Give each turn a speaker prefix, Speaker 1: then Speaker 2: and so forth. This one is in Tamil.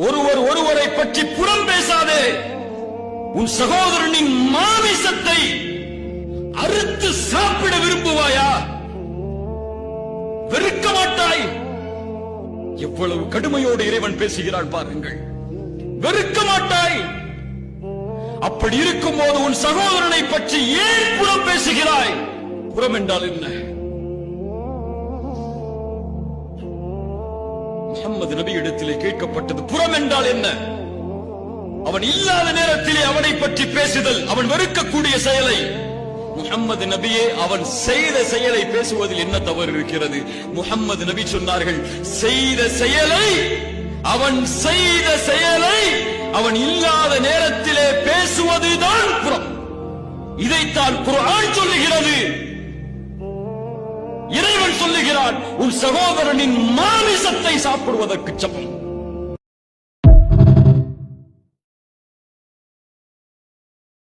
Speaker 1: ஒருவர் ஒருவரை பற்றி புறம் பேசாதே. உன் சகோதரனின் மாமிசத்தை அறுத்து சாப்பிட விரும்புவாயா? வெறுக்க மாட்டாய்? எவ்வளவு கடுமையோடு இறைவன் பேசுகிறாள் பாருங்கள். வெறுக்க மாட்டாய்? அப்படி இருக்கும் போது உன் சகோதரனை பற்றி ஏன் புறம் பேசுகிறாய்? புறம் என்றால் என்ன? முஹம்மது நபி இடத்திலே கேட்கப்பட்டது புறம் என்றால் என்ன? அவன் இல்லாத நேரத்திலே அவனை பற்றி பேசுதல், அவன் வெறுக்கக்கூடிய செயலை. முஹம்மது நபியே அவன் செய்த செயலை பேசுவதில் என்ன தவறு இருக்கிறது? முஹம்மது நபி சொன்னார்கள், செய்த செயலை, அவன் செய்த செயலை அவன் இல்லாத நேரத்திலே பேசுவதுதான் புறம். இதைத்தான் குர்ஆன் சொல்லுகிறது. இறைவன் சொல்லுகிறான், உன் சகோதரனின் மாமிசத்தை சாப்பிடுவதற்கு சமம்.